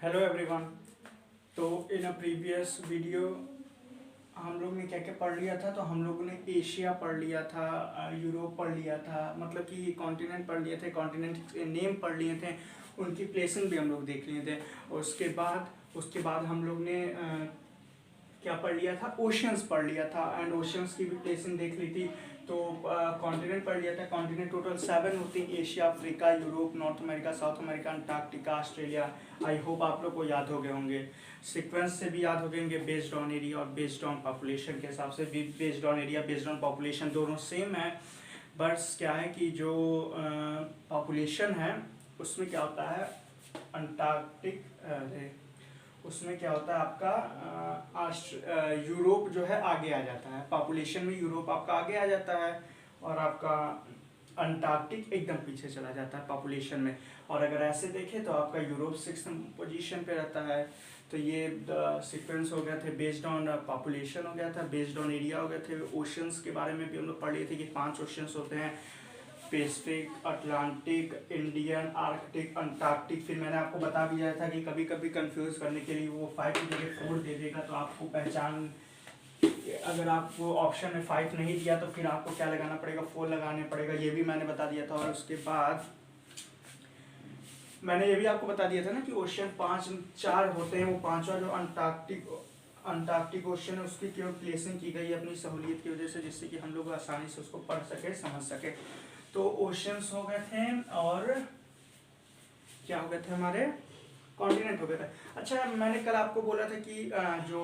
Hello everyone. तो इन a previous video हम लोग ने क्या क्या पढ़ लिया था। तो हम लोगों ने एशिया पढ़ लिया था, यूरोप पढ़ लिया था, मतलब कि कॉन्टिनेंट पढ़ लिए थे, कॉन्टिनेंट के नेम पढ़ लिए थे, उनकी प्लेसिंग भी हम लोग देख लिए थे। और उसके बाद हम लोग ने क्या पढ़ लिया था, ओशियंस पढ़ लिया था एंड ओशियंस की भी प्लेसिंग देख ली थी। तो कॉन्टिनेंट पढ़ लिया था। कॉन्टिनेंट टोटल 7 होती हैं: Asia, Africa, Europe, north America, south America, Antarctica, Australia. I hope आप लोग को याद हो गए होंगे, सीक्वेंस से भी याद हो गए होंगे, बेस्ड ऑन एरिया और बेस्ड ऑन पॉपुलेशन के हिसाब से भी। Based on area, based on population दोनों सेम है, बस क्या है कि जो पॉपुलेशन है उसमें क्या होता है, अंटार्कटिक उसमें क्या होता है आपका यूरोप जो है आगे आ जाता है, पॉपुलेशन में यूरोप आपका आगे आ जाता है और आपका अंटार्कटिक एकदम पीछे चला जाता है पॉपुलेशन में। और अगर ऐसे देखें तो आपका यूरोप 6th पोजीशन पे रहता है। तो ये सीक्वेंस हो गया थे, बेस्ड ऑन पॉपुलेशन हो गया था, बेस्ड ऑन एरिया हो गए थे। ओशंस के बारे में भी हम लोग पढ़ लिए थे कि 5 ओशंस होते हैं: Pacific, Atlantic, Indian, Arctic, Antarctic. फिर मैंने आपको बता भी दिया था कि कभी कभी कंफ्यूज करने के लिए वो 5 की जगह 4 दे देगा, तो आपको पहचान, अगर आपको ऑप्शन में 5 नहीं दिया तो फिर आपको क्या लगाना पड़ेगा, 4 लगाने पड़ेगा। ये भी मैंने बता दिया था। और उसके बाद मैंने ये भी आपको बता दिया था ना कि ओशियन 4 होते हैं। वो 5वां जो अंटार्कटिक ओशियन है उसकी केवल प्लेसिंग की गई है अपनी सहूलियत की वजह से, जिससे कि हम लोग आसानी से उसको पढ़ सके, समझ सके। तो ओशियंस हो गए थे और क्या हो गए थे, हमारे कॉन्टिनेंट हो गए थे। अच्छा, मैंने कल आपको बोला था कि जो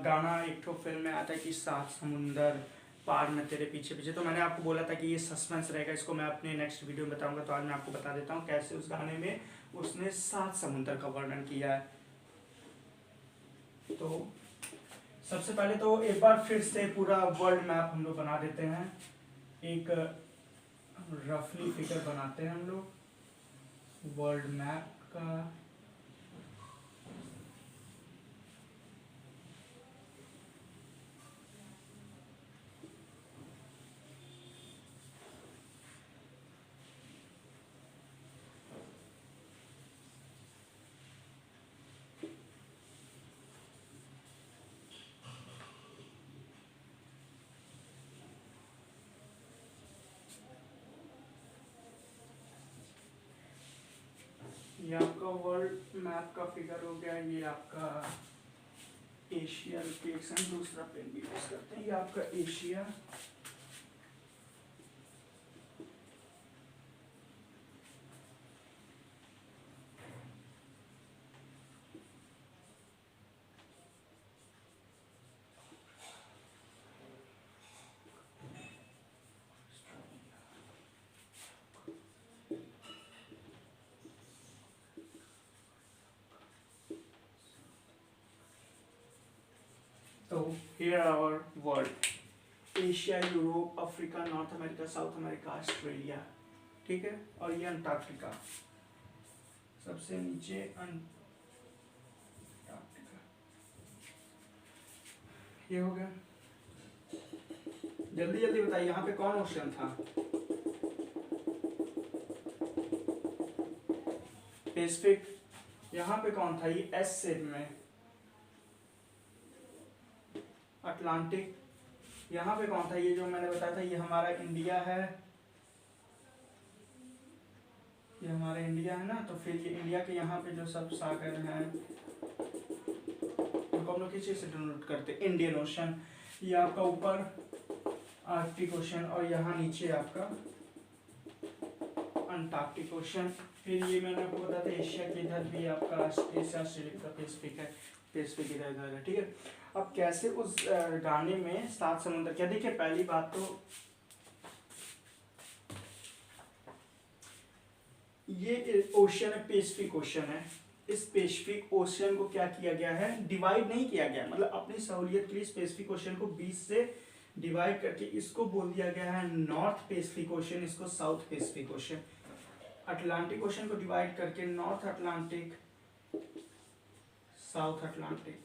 गाना एक तो फिल्म में आता है कि 7 समुंदर पार में तेरे पीछे पीछे, तो मैंने आपको बोला था कि ये सस्पेंस रहेगा, इसको मैं अपने नेक्स्ट वीडियो में बताऊंगा। तो आज मैं आपको बता देता हूँ कैसे उस गाने में उसने 7 समुंदर का वर्णन किया है। तो सबसे पहले तो एक बार फिर से पूरा वर्ल्ड मैप हम लोग बना देते हैं। एक रफली फिगर बनाते हैं हम लोग वर्ल्ड मैप का। ये आपका वर्ल्ड मैप का फिगर हो गया। ये आपका एशिया लोकेशन, दूसरा पेन भी यूज करते हैं। ये आपका एशिया, तो here our world: Asia, Europe, Africa, north America, south America, Australia. ठीक है। और ये अंटार्कटिका सबसे नीचे, अंटार्कटिका ये हो गया। जल्दी जल्दी बताइए, यहाँ पे कौन ओशन था? पैसिफिक। यहाँ पे कौन था? ये एस शेप में, अटलांटिक। यहाँ पे कौन था? ये जो मैंने बताया था, ये हमारा इंडिया है, ये हमारा इंडिया है ना। तो फिर ये इंडिया के यहाँ पे जो सब सागर हैं उनको हम लोग किस चीज से डिनोट करते हैं? Indian ocean. ये आपका ऊपर आर्कटिक ओशन और यहाँ नीचे आपका अंटार्कटिक ओशन। फिर ये मैंने आपको बताया था एशिया के इधर भी आपका एशिया, ऑस्ट्रेलिया, पैसिफिक है, पैसिफिक इधर इधर है। ठीक है। अब कैसे उस गाने में 7 समुद्र, क्या देखिए, पहली बात तो ये ओशन है, पैसिफिक ओशन है। इस पैसिफिक ओशन को क्या किया गया है, डिवाइड नहीं किया गया, मतलब अपनी सहूलियत के लिए इस पैसिफिक ओशन को 20 से डिवाइड करके इसको बोल दिया गया है नॉर्थ पैसिफिक ओशन, इसको south Pacific ocean. Atlantic ocean को डिवाइड करके नॉर्थ अटलांटिक, साउथ अटलांटिक।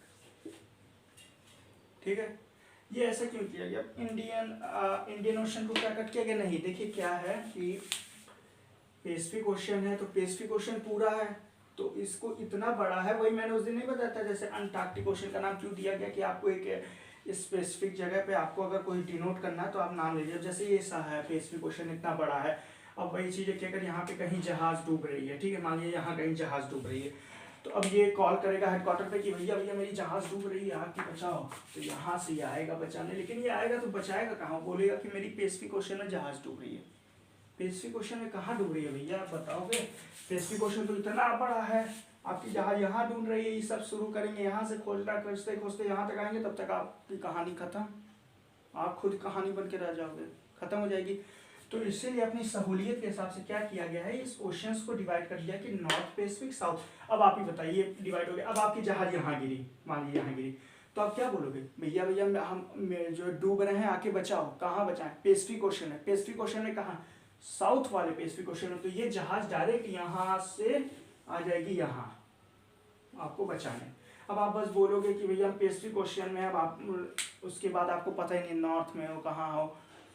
ठीक है। ये ऐसा क्यों किया गया? इंडियन ओशन को क्या कट किया गया? नहीं, देखिए क्या है कि पैसिफिक ओशन है तो पैसिफिक ओशन पूरा है, तो इसको इतना बड़ा है, वही मैंने उस दिन नहीं बताया था, जैसे अंटार्कटिक ओशन का नाम क्यों दिया गया कि आपको एक स्पेसिफिक जगह पे आपको अगर कोई डिनोट करना है तो आप नाम लीजिए। जैसे ये सा है पैसिफिक ओशन इतना बड़ा है। अब वही चीज़ है कि अगर यहाँ पे कहीं जहाज़ डूब रही है, ठीक है, मान लीजिए यहाँ कहीं जहाज़ डूब रही है, तो अब ये कॉल करेगा हेडक्वार्टर पे कि भैया भैया मेरी जहाज़ डूब रही है, आके बचाओ। तो यहाँ से ये आएगा बचाने, लेकिन ये आएगा तो बचाएगा कहाँ? बोलेगा कि मेरी पैसिफिक ओशन में जहाज़ डूब रही है। पैसिफिक ओशन में कहाँ डूब रही है भैया, आप बताओगे? पैसिफिक ओशन तो इतना बड़ा है, आपकी जहाज यहाँ ढूंढ रही है, ये सब शुरू करेंगे यहाँ से, खोजना खोजते खोजते यहाँ तक आएंगे, तब तक आपकी कहानी खत्म, आप खुद कहानी बन के रह जाओगे, खत्म हो जाएगी। तो इसीलिए अपनी सहूलियत के हिसाब से क्या किया गया है, इस ओशंस को डिवाइड कर दिया कि नॉर्थ पैसिफिक, साउथ। अब आप ही बताइए, डिवाइड हो गया, अब आपकी जहाज यहाँ गिरी, मान लीजिए यहाँ गिरी, तो आप क्या बोलोगे? भैया भैया हम जो डूब रहे हैं आके बचाओ। कहाँ बचाएं? पैसिफिक ओशन है। पैसिफिक ओशन में कहाँ? साउथ वाले पैसिफिक ओशन में। तो ये जहाज डायरेक्ट यहाँ से आ जाएगी यहाँ आपको बचाने। अब आप बस बोलोगे कि भैया हम पैसिफिक ओशन में, अब आप उसके बाद आपको पता ही नहीं नॉर्थ में हो कहाँ हो,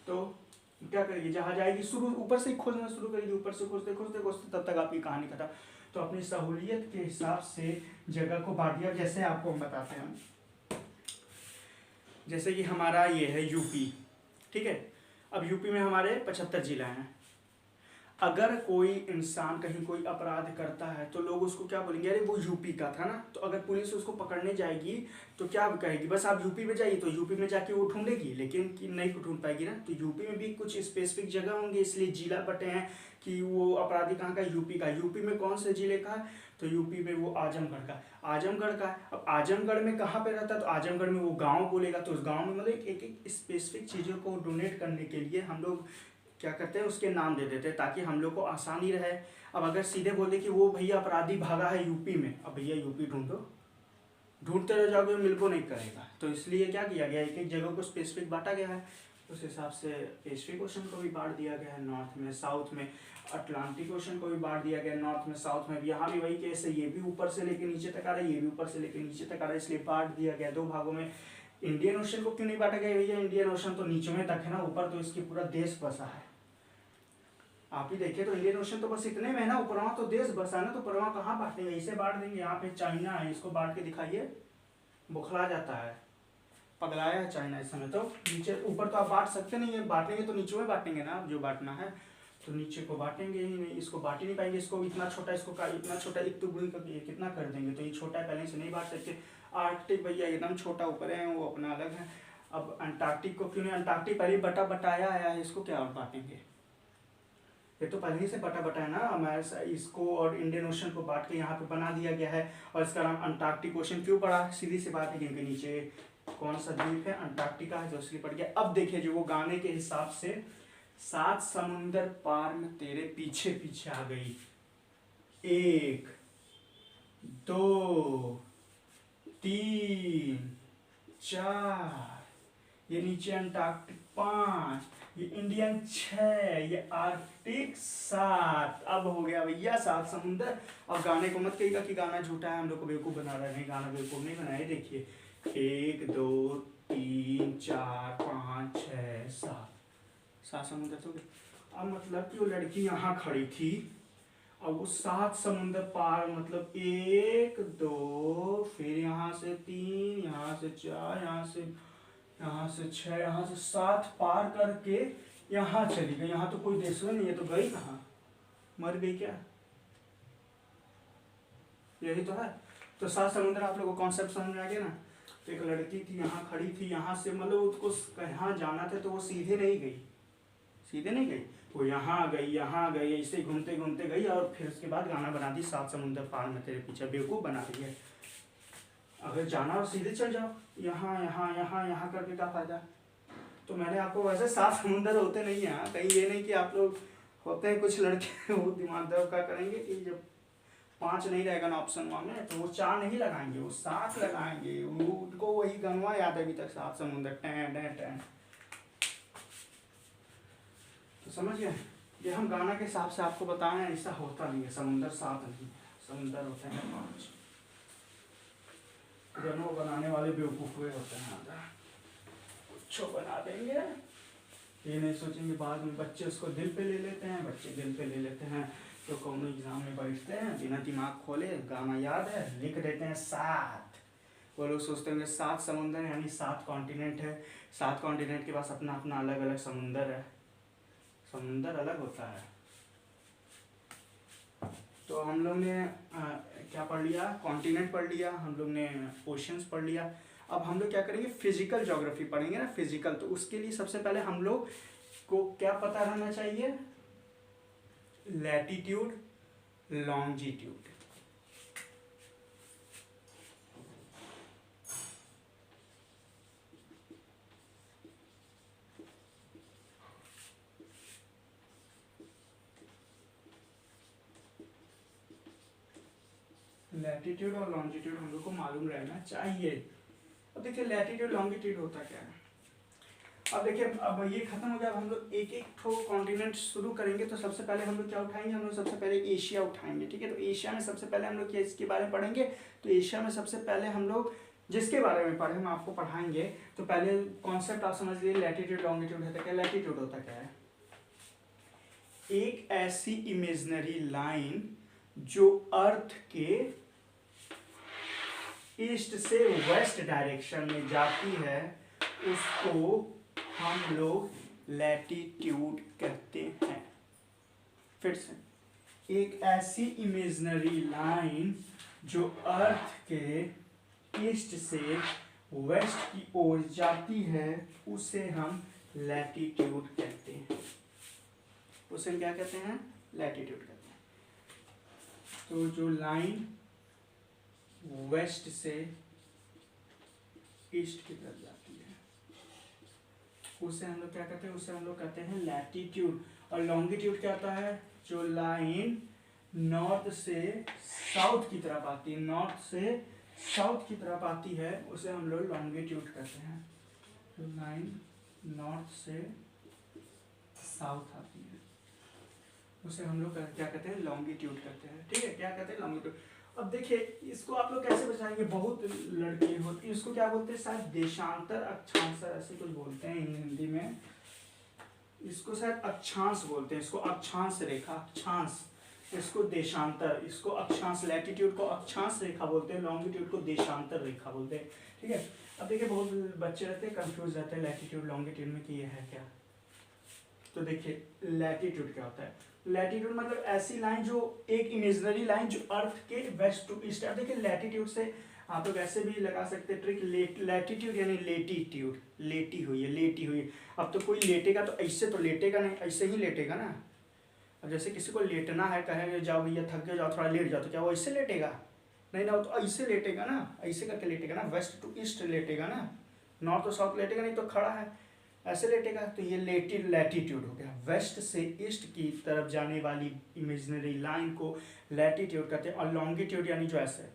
तो क्या करेगी? जहाज आएगी, शुरू ऊपर से खोजना शुरू करेगी, ऊपर से खोजते खोजते खोजते तब तक आपकी कहानी खत्म। तो अपनी सहूलियत के हिसाब से जगह को बांट दिया। जैसे आपको हम बताते हैं, जैसे कि हमारा ये है यूपी, ठीक है। अब यूपी में हमारे 75 जिला हैं। अगर कोई इंसान कहीं कोई अपराध करता है तो लोग उसको क्या बोलेंगे? अरे वो यूपी का था ना। तो अगर पुलिस उसको पकड़ने जाएगी तो क्या कहेगी? बस आप यूपी में जाइए। तो यूपी में जाके वो ढूंढेगी, लेकिन कि नहीं ढूंढ पाएगी ना। तो यूपी में भी कुछ स्पेसिफिक जगह होंगे, इसलिए जिला बटे हैं कि वो अपराधी कहाँ का? यूपी का। यूपी में कौन से जिले का? तो यूपी में वो आजमगढ़ का। आजमगढ़ का। अब आजमगढ़ में कहाँ पे रहता है? तो आजमगढ़ में वो गाँव बोलेगा। तो उस गाँव में मतलब एक एक स्पेसिफिक चीज़ों को डोनेट करने के लिए हम लोग क्या करते हैं, उसके नाम दे देते हैं ताकि हम लोग को आसानी रहे। अब अगर सीधे बोले कि वो भैया अपराधी भागा है यूपी में, अब भैया यूपी ढूंढो, ढूंढते रह जाओगे, मिल को नहीं करेगा। तो इसलिए क्या किया गया, एक एक जगह को स्पेसिफिक बांटा गया है। उस हिसाब से पैसिफिक ओशन को भी बांट दिया गया है नॉर्थ में साउथ में, अटलांटिक ओशन को भी बांट दिया गया है नॉर्थ में साउथ में। यहाँ भी वही केस है, ये भी ऊपर से लेकर नीचे तक आ रहा है, ये भी ऊपर से लेकर नीचे तक आ रहा है, इसलिए बांट दिया गया दो भागों में। इंडियन ओशन को क्यों नहीं बांटा गया भैया? इंडियन ओशन तो नीचे में तक है ना, ऊपर तो इसकी पूरा देश बसा है। आप ही देखिए तो इंडियन ओशन तो बस इतने में है ना, ऊपर तो देश बसा ना, तो ऊपर कहाँ बांटेंगे? इसे बांट देंगे। यहाँ पे चाइना है, इसको बांट के दिखाइए, बुखला जाता है, पगलाया है चाइना इस समय। तो नीचे ऊपर तो आप बांट सकते नहीं है, बांटेंगे तो नीचे में बांटेंगे ना, जो बांटना है तो नीचे को बांटेंगे ही नहीं, इसको बांट ही नहीं पाएंगे। इसको इतना छोटा, इसको इतना छोटा, एक टुकड़ी का कितना कर देंगे? तो ये छोटा है, पहले से नहीं बांट सकते। आर्कटिक भैया एकदम छोटा ऊपर है, वो अपना अलग है। अब अंटार्कटिक को क्यों नहीं? अंटार्कटिक पहले बटा बटाया आया है, इसको क्या और बांटेंगे? ये तो पहले ही से बटा बटा है ना। हमारे इसको और इंडियन ओशन को बांट के यहाँ पे बना दिया गया है, और इसका नाम अंटार्कटिक ओशन क्यों पड़ा? सीधी सी बात है, क्योंकि नीचे कौन सा द्वीप है? अंटार्कटिका है, तो इसलिए पड़ गया। अब देखिए, जो वो गाने के हिसाब से 7 समुंदर पार में तेरे पीछे पीछे आ गई, 1 2 3 4, ये नीचे अंटार्कटिक 5, ये इंडियन 6, ये आर्कटिक 7। अब हो गया भैया 7 समुंदर। अब गाने को मत कहिएगा कि गाना झूठा है, हम लोग को बेवकूफ़ बना रहा है। नहीं, गाना बेवकूफ़ नहीं बनाया। देखिए 1 2 3 4 5 6 7 समुंदर तो। अब मतलब कि वो लड़की यहाँ खड़ी थी, अब वो 7 समुंदर पार, मतलब 1 2, फिर यहाँ से 3, यहाँ से 4, यहाँ से 6, यहाँ से 7 पार करके यहाँ चली गई। यहाँ तो कोई देश नहीं है, तो गई कहाँ? मर गई क्या? यही तो है। तो 7 समुंदर आप लोगों को कॉन्सेप्ट समझ में आ गया ना। तो एक लड़की थी, यहाँ खड़ी थी, यहाँ से मतलब उसको कहाँ जाना था, तो वो सीधे नहीं गई, सीधे नहीं गई, वो यहाँ गई, ऐसे घूमते घूमते गई, और फिर उसके बाद गाना बना दी 7 समुंदर पार में तेरे पीछे। बेवकूफ़ बना रही है। अगर जाना हो सीधे चल जाओ, यहाँ यहाँ यहाँ यहाँ करके क्या फ़ायदा? तो मैंने आपको वैसे 7 समुंदर होते नहीं हैं, कहीं ये नहीं कि आप लोग होते हैं कुछ लड़के वो दिमाग दर्द क्या करेंगे कि जब 5 नहीं रहेगा ना ऑप्शन वहाँ में, तो वो 4 नहीं लगाएंगे, वो 7 लगाएंगे। उनको वही गनवा याद है अभी तक, 7 समुंदर टैं टैं टैं। तो समझ गए? ये हम गाना के हिसाब से आपको बताएं, ऐसा होता नहीं है। समुंदर 7 नहीं है, समुंदर होते हैं 5। गनों बनाने वाले बेवकूफ़ हुए होते हैं, कुछ बना देंगे, ये नहीं सोचेंगे बाद में। बच्चे उसको दिल पे ले लेते हैं, बच्चे दिल पे ले लेते हैं तो कौन एग्जाम में बैठते हैं बिना दिमाग खोले, गाना याद है लिख देते हैं 7। वो लोग सोचते होंगे 7 समुंदर यानी 7 कॉन्टिनेंट है, 7 कॉन्टिनेंट के पास अपना अपना अलग अलग समुंदर है, समुंदर अलग होता है। तो हम लोग ने क्या पढ़ लिया, कॉन्टिनेंट पढ़ लिया, हम लोग ने ओशंस पढ़ लिया। अब हम लोग क्या करेंगे, फिजिकल ज्योग्राफी पढ़ेंगे ना, फिजिकल। तो उसके लिए सबसे पहले हम लोग को क्या पता रहना चाहिए, लैटिट्यूड लॉन्जिट्यूड। लैटिट्यूड और लॉन्जिट्यूड हम लोग को मालूम रहना चाहिए। अब देखिए लैटिट्यूड लॉन्जिट्यूड होता क्या है। अब देखिए अब ये खत्म हो गया, अब हम लोग एक एक ठो कॉन्टिनेंट शुरू करेंगे। तो सबसे पहले हम लोग क्या उठाएंगे, हम लोग सबसे पहले एशिया उठाएंगे, ठीक है। तो एशिया में सबसे पहले हम लोग क्या इसके बारे में पढ़ेंगे। तो एशिया में सबसे पहले हम लोग जिसके बारे में पढ़े हम आपको पढ़ाएंगे। तो पहले कॉन्सेप्ट आप समझ लीजिए, लैटिट्यूड लॉन्गिट्यूड होता क्या। लैटिट्यूड होता क्या है, एक ऐसी इमेजिनरी लाइन जो अर्थ के ईस्ट से वेस्ट डायरेक्शन में जाती है, उसको हम लोग लैटिट्यूड कहते हैं। फिर से, एक ऐसी इमेजिनरी लाइन जो अर्थ के ईस्ट से वेस्ट की ओर जाती है, उसे हम लैटिट्यूड कहते हैं। उसे हम क्या कहते हैं, लैटिट्यूड कहते हैं। तो जो लाइन वेस्ट से ईस्ट की तरफ जाती है उसे हम लोग क्या कहते हैं, उसे हम लोग कहते हैं लैटिट्यूड। और लॉन्गिट्यूड क्या होता है, जो लाइन नॉर्थ से साउथ की तरफ आती है, नॉर्थ से साउथ की तरफ आती है, उसे हम लोग लॉन्गिट्यूड कहते हैं। जो लाइन नॉर्थ से साउथ आती है उसे हम लोग क्या कहते हैं, लॉन्गिट्यूड कहते हैं, ठीक है। क्या कहते हैं, लॉन्गिट्यूड। अब देखिए इसको आप लोग कैसे बचाएंगे, बहुत लड़की होती है, इसको क्या बोलते हैं, शायद देशांतर अक्षांश ऐसे कुछ बोलते हैं हिंदी में, इसको शायद अक्षांश बोलते हैं, इसको अक्षांश रेखा, अक्षांश, इसको देशांतर, इसको अक्षांश, लैटिट्यूड को अक्षांश रेखा बोलते हैं, लॉन्गिट्यूड को देशांतर रेखा बोलते हैं, ठीक है। अब देखिए बहुत बच्चे रहते हैं, कंफ्यूज रहते हैं लैटिट्यूड लॉन्गिट्यूड में कि ये है क्या। तो देखिए लैटिट्यूड क्या होता है, लैटिट्यूड मतलब ऐसी लाइन जो एक इमेजिनरी लाइन जो अर्थ के वेस्ट टू ईस्ट है। देखिए लैटिट्यूड से आप लोग ऐसे भी लगा सकते हैं ट्रिक, लैटिट्यूड यानी लेटीट्यूड, लेटी हुई है, लेटी हुई है। अब तो कोई लेटेगा तो ऐसे तो लेटेगा नहीं, ऐसे ही लेटेगा ना। अब जैसे किसी को लेटना है, कहेंगे जाओ भैया थक गए जाओ थोड़ा लेट जाओ, तो क्या वो ऐसे लेटेगा, नहीं ना, वो तो ऐसे लेटेगा ना, ऐसे करके लेटेगा ना, वेस्ट टू ईस्ट लेटेगा ना, नॉर्थ टू साउथ लेटेगा नहीं, तो खड़ा है ऐसे लेटेगा। तो ये लैटिट्यूड हो गया, वेस्ट से ईस्ट की तरफ जाने वाली इमेजिनरी लाइन को लैटिट्यूड कहते हैं। और लॉन्गिट्यूड यानी जो ऐसे,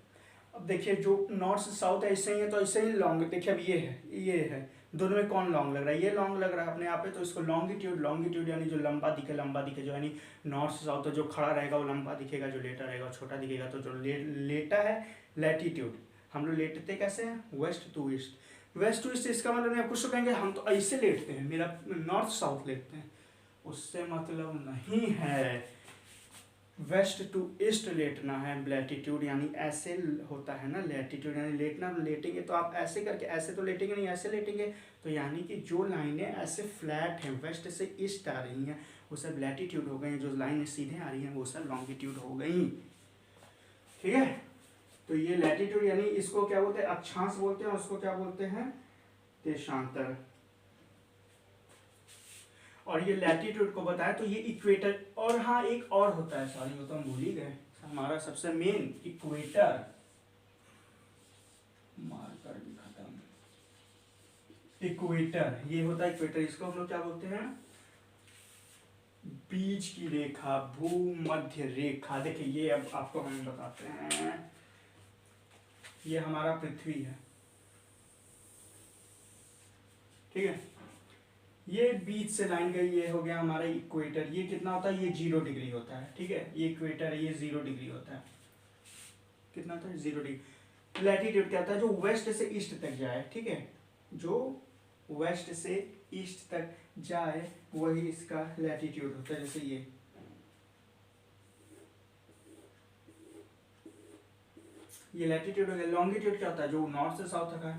अब देखिए जो नॉर्थ से साउथ ऐसे ही है, तो ऐसे ही लॉन्ग, देखिए अब ये है, दोनों में कौन लॉन्ग लग रहा है, ये लॉन्ग लग रहा है अपने आप पे, तो इसको लॉन्गिट्यूड, लॉन्गिट्यूड यानी जो लंबा दिखे जो यानी नॉर्थ से साउथ, तो जो खड़ा रहेगा वो लंबा दिखेगा, जो लेटा रहेगा वो छोटा दिखेगा। तो जो लेटा है लैटिट्यूड। हम लोग लेटते कैसे हैं, west to east, west to east, इसका मतलब नहीं, कुछ तो कहेंगे हम तो ऐसे लेटते हैं, मेरा नॉर्थ साउथ लेटते हैं, उससे मतलब नहीं है, वेस्ट टू ईस्ट लेटना है लैटिट्यूड, यानी ऐसे होता है ना लैटिट्यूड, यानी लेटना, लेटेंगे तो आप ऐसे करके, ऐसे तो लेटेंगे नहीं, ऐसे लेटेंगे, तो यानी कि जो लाइनें ऐसे फ्लैट हैं वेस्ट से ईस्ट आ रही हैं वो सब लैटिट्यूड हो गई, जो लाइनें सीधे आ रही हैं वो सब लॉन्गिट्यूड हो गई, ठीक है। तो ये लैटिट्यूड यानी इसको क्या बोलते हैं, अक्षांश बोलते हैं, उसको क्या बोलते हैं, देशांतर। और ये लैटिट्यूड को बताया तो ये इक्वेटर, और हाँ एक और होता है, सॉरी वो तो हम भूल ही गए, हमारा सबसे मेन इक्वेटर, मार्कर भी खत्म, इक्वेटर, ये होता है इक्वेटर, इसको हम लोग क्या बोलते हैं, बीच की रेखा, भूमध्य रेखा। देखिए ये अब आपको हम बताते हैं, ये हमारा पृथ्वी है, ठीक है, ये बीच से लाइन गई, ये हो गया हमारा इक्वेटर, ये कितना होता है, ये 0 डिग्री होता है, ठीक है, ये इक्वेटर है, ये 0 डिग्री होता है, कितना होता है, 0 डिग्री। लैटिट्यूड क्या होता है, जो वेस्ट से ईस्ट तक जाए, ठीक है, जो वेस्ट से ईस्ट तक जाए वही इसका लैटिट्यूड होता है। जैसे ये ये लैटिट्यूड हो गया। लॉन्गिट्यूड क्या होता है, जो नॉर्थ से साउथ तक है,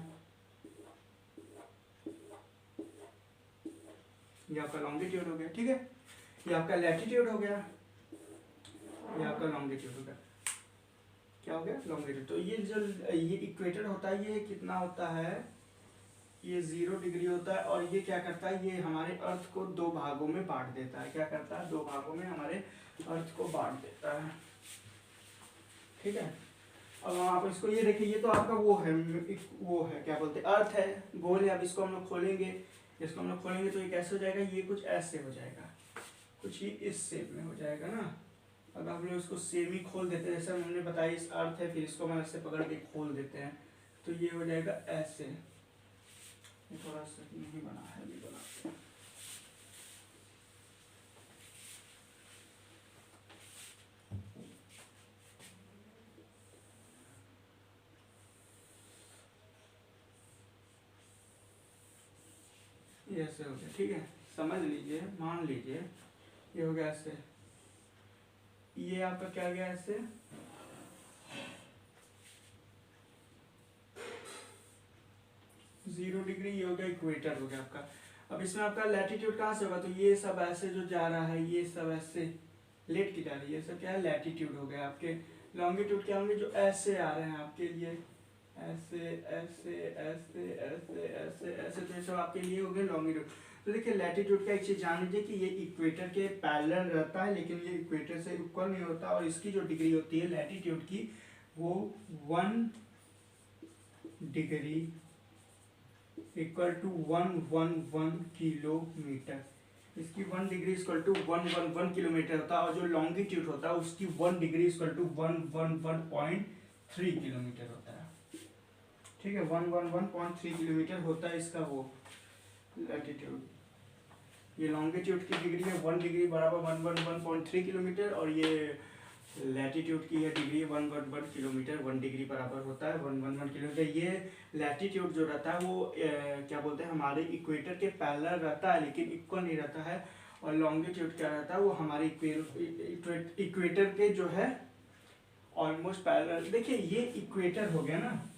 ये आपका लॉन्गिट्यूड हो गया। ठीक है, ये आपका लैटिट्यूड हो गया, ये आपका लॉन्गिट्यूड हो गया। क्या हो गया, लॉन्गिट्यूड। तो ये जो ये इक्वेटर होता है, ये कितना होता है, ये 0 डिग्री होता है। और ये क्या करता है, ये हमारे अर्थ को दो भागों में बांट देता है। क्या करता है, दो भागों में हमारे अर्थ को बांट देता है। ठीक है, अब आप इसको ये देखिए, ये तो आपका वो है क्या बोलते हैं, अर्थ है, गोल है। अब इसको हम लोग खोलेंगे, इसको हम लोग खोलेंगे तो ये कैसे हो जाएगा, ये कुछ ऐसे हो जाएगा, कुछ ही इस शेप में हो जाएगा ना। अगर हम लोग इसको सेम ही खोल देते हैं, जैसे हमने बताया इस अर्थ है, फिर इसको हम ऐसे पकड़ के खोल देते हैं तो ये हो जाएगा ऐसे। ये थोड़ा सा नहीं बना है, भी बनाते हैं। ये ऐसे हो गया। ठीक है, समझ लीजिए, मान लीजिए ये हो गया ऐसे, ये आपका क्या गया ऐसे, जीरो डिग्री, ये हो गया इक्वेटर हो गया आपका। अब इसमें आपका लैटिट्यूड कहाँ से होगा, तो ये सब ऐसे जो जा रहा है, ये सब ऐसे लेट की जा रही है, ये सब क्या है, लैटिट्यूड हो गया। आपके लॉन्गिट्यूड क्या होंगे, जो ऐसे आ रहे हैं आपके लिए, ऐसे ऐसे ऐसे ऐसे ऐसे ऐसे, तो ये सब आपके लिए हो गए लॉन्गिट्यूड। तो देखिए लैटिट्यूड का एक चीज जान लीजिए कि ये इक्वेटर के पैरेलल रहता है, लेकिन ये इक्वेटर से इक्वल नहीं होता। और इसकी जो डिग्री होती है लैटिट्यूड की, वो 1 डिग्री इक्वल टू 111 किलोमीटर। इसकी 1 डिग्री इक्वल टू 111 किलोमीटर होता है। और जो लॉन्गिट्यूड होता है उसकी 1 डिग्री इक्वल टू 111.3 किलोमीटर होता है। ठीक है, 111.3 किलोमीटर होता है इसका वो लैटिट्यूड। ये लॉन्गिट्यूड की डिग्री है, 1 डिग्री बराबर 111.3 किलोमीटर, और ये लैटिट्यूड की है डिग्री 111 किलोमीटर। 1 डिग्री बराबर होता है 111 किलोमीटर। ये लैटिट्यूड जो रहता है वो क्या बोलते हैं, हमारे इक्वेटर के पैरेलल रहता है, लेकिन इक्वल नहीं रहता है। और लॉन्गिट्यूड क्या रहता है, वो हमारे इक्वेटर के जो है ऑलमोस्ट पैरेलल। देखिए ये इक्वेटर हो गया ना,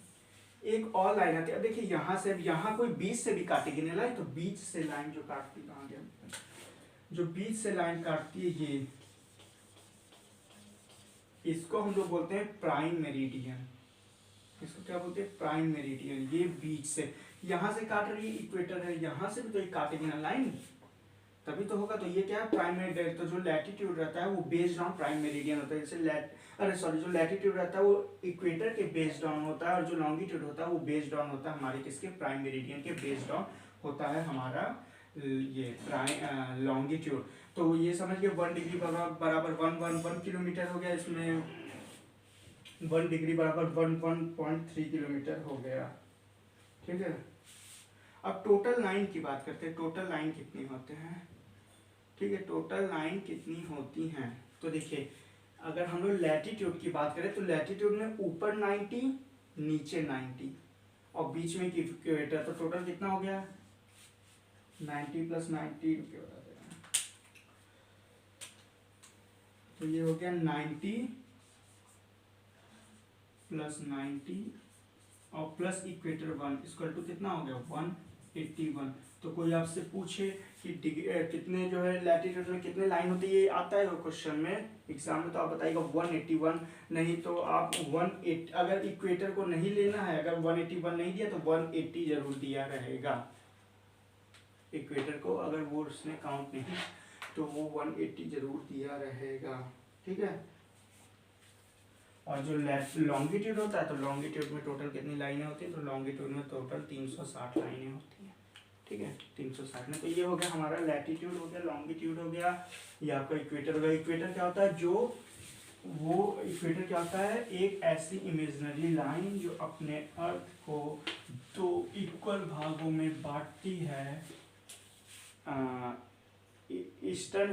एक और लाइन आती है। अब देखिए यहाँ से, यहाँ कोई बीच से भी काटेगी नहीं लाइन, तो बीच से लाइन जो काटती, कहाँ गया, जो बीच से लाइन काटती है, ये इसको हम लोग बोलते हैं प्राइम मेरिडियन। इसको क्या बोलते हैं, प्राइम मेरिडियन। ये बीच से, यहाँ से काट रही है, इक्वेटर है, यहाँ से भी तो एक काटेगी ना लाइन, तभी तो होगा। तो ये क्या है, प्राइम मेरिडियन। तो जो लैटिट्यूड रहता है वो बेस्ड ऑन प्राइम मेरिडियन होता है। जैसे जो लैटिट्यूड रहता है वो इक्वेटर के बेस्ड ऑन होता है, और जो लॉन्गिट्यूड होता है वो बेस्ड ऑन होता है हमारे किसके, प्राइम मेरिडियन के बेस्ड ऑन होता है हमारा ये प्राइम लॉन्गिट्यूड। तो ये समझ के 1 डिग्री बराबर 111 किलोमीटर हो गया। इसमें 1 डिग्री बराबर 1.3 किलोमीटर हो गया। ठीक है, अब टोटल लाइन की बात करते हैं। टोटल लाइन कितनी होते हैं, ठीक है, टोटल लाइन कितनी होती हैं। तो देखिए अगर हम लोग लैटिट्यूड की बात करें तो लैटिट्यूड में ऊपर 90, नीचे 90 और बीच में इक्वेटर, तो टोटल कितना हो गया, 90 + 90 रुपये बता देना। तो ये हो गया 90 + 90 और प्लस इक्वेटर 1 इक्वल टू कितना हो गया, 181। तो कोई आपसे पूछे कि कितने जो है लैटिट्यूड में कितने लाइन होती है, ये आता है क्वेश्चन में एग्जाम में, तो आप बताइएगा 181। नहीं तो आप 180, अगर इक्वेटर को नहीं लेना है, अगर 181 नहीं दिया तो 180 जरूर दिया रहेगा इक्वेटर को। अगर वो उसने काउंट नहीं तो वो 180 जरूर दिया रहेगा। ठीक है, और जो लॉन्गिट्यूड होता है तो लॉन्गिट्यूड में टोटल कितनी लाइनें होती हैं, तो लॉन्गिट्यूड में टोटल 360 लाइनें होती हैं। ठीक है, 360 में। तो ये हो गया हमारा लैटिट्यूड हो गया, लॉन्गिट्यूड हो गया, ये आपका इक्वेटर हो गया। इक्वेटर क्या होता है, जो वो इक्वेटर क्या होता है, एक ऐसी इमेजिनरी लाइन जो अपने अर्थ को 2 इक्वल भागों में बांटती है, वेस्टर्न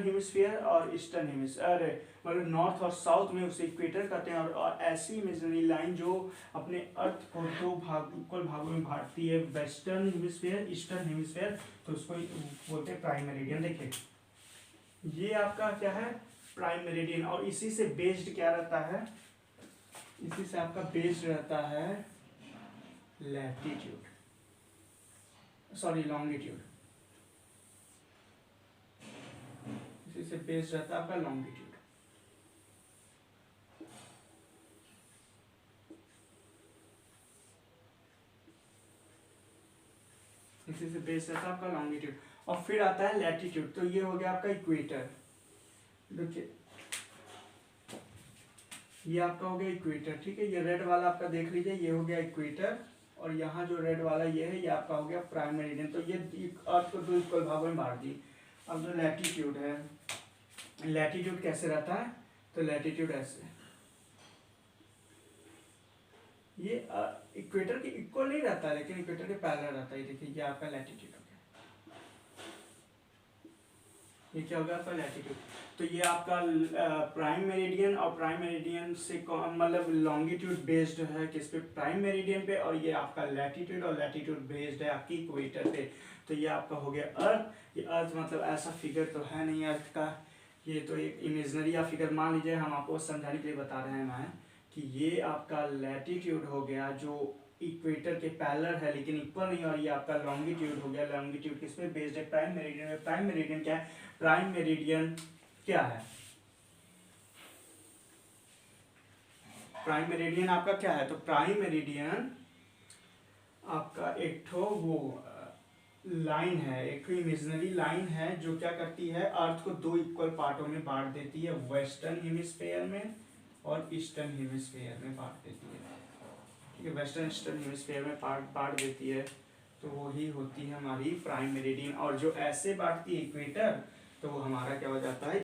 हेमिस्फीयर और ईस्टर्न हेमिस्फीयर, मतलब नॉर्थ और साउथ में उसे इक्वेटर कहते हैं। और ऐसी इमेजिनरी लाइन जो अपने अर्थ को 2 इक्वल भागों में बांटती है, वेस्टर्न हेमिस्फीयर, ईस्टर्न हेमिस्फीयर, तो उसको बोलते हैं प्राइम मेरिडियन। देखिए ये आपका क्या है, प्राइम मेरिडियन। और इसी से बेस्ड क्या रहता है, इसी से आपका बेस रहता है लैटिट्यूड, सॉरी लॉन्गिट्यूड, इसी से बेस रहता है आपका लॉन्गिट्यूड। इसी से बेस रहता है आपका लॉन्गिट्यूड। और फिर आता है लैटिट्यूड, तो ये हो गया आपका इक्वेटर। देखिए ये आपका हो गया इक्वेटर, ठीक है। ये रेड वाला आपका देख लीजिए, ये हो गया इक्वेटर, और यहाँ जो रेड वाला ये है, ये आपका हो गया प्राइम मेरिडियन। तो ये अर्थ को दो इक्वल भागों में बांट दी। अब जो लैटिट्यूड है, लैटिट्यूड कैसे रहता है, तो लैटिट्यूड ऐसे, ये इक्वेटर के इक्वल नहीं रहता है, लेकिन इक्वेटर के पैरेलल रहता है। देखिए ये आपका लैटिट्यूड हो गया, ये क्या होगा आपका लैटिट्यूड। तो ये आपका प्राइम मेरिडियन, और प्राइम मेरिडियन से मतलब लॉन्गिट्यूड बेस्ड है किस पे, प्राइम मेरिडियन पे, और ये आपका लैटिट्यूड और लैटिट्यूड बेस्ड है आपकी इक्वेटर पे। तो ये आपका हो गया अर्थ। ये अर्थ मतलब ऐसा फिगर तो है नहीं अर्थ का, ये तो एक इमेजनरी या फिगर मान लीजिए, हम आपको समझाने के लिए बता रहे हैं मैं कि ये आपका लैटिट्यूड हो गया जो इक्वेटर के पैरेलल है लेकिन इक्वल नहीं, और ये आपका लॉन्गिट्यूड हो गया, लॉन्गिट्यूड किस पे बेस्ड है, प्राइम मेरिडियन में। प्राइम मेरिडियन क्या है, प्राइम मेरिडियन क्या है, प्राइम मेरिडियन आपका क्या है, तो प्राइम मेरिडियन आपका एक ठो वो लाइन है, एक इमेजिनरी लाइन है जो क्या करती है, अर्थ को दो इक्वल पार्टों में बांट देती है, वेस्टर्न हेमिस्फीयर में और ईस्टर्न हेमिस्फीयर में बांट देती है, ठीक है। वेस्टर्न ईस्टर्न हेमिस्फीयर में बांट देती है, तो वही होती है हमारी प्राइम मेरिडियन। और जो ऐसे बांटती है इक्वेटर, तो वो हमारा क्या हो जाता है,